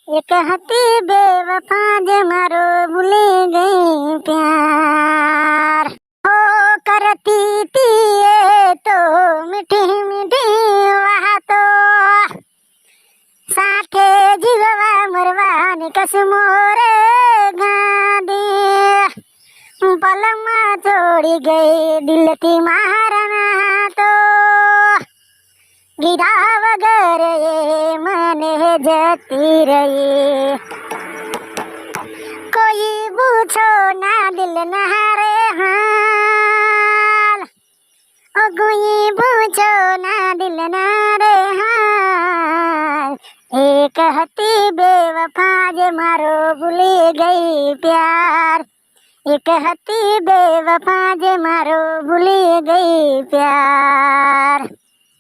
एक हती बेवफा जे मारो भूले गई प्यार हो करती थी ये तो मीठी मीठी वहा तो साथे जीवा मरवानी कसमो रे गांधी पलमा छोड़ी गई दिल की मारना तो गिरा वगर ये मने जती रही कोई पूछो ना दिल नहारे हाल ओ कोई पूछो ना दिल नारे हाल एक हती बेवफा जे मारो भूली गई प्यार एक हती बेवफा जे मारो भूली गई प्यार।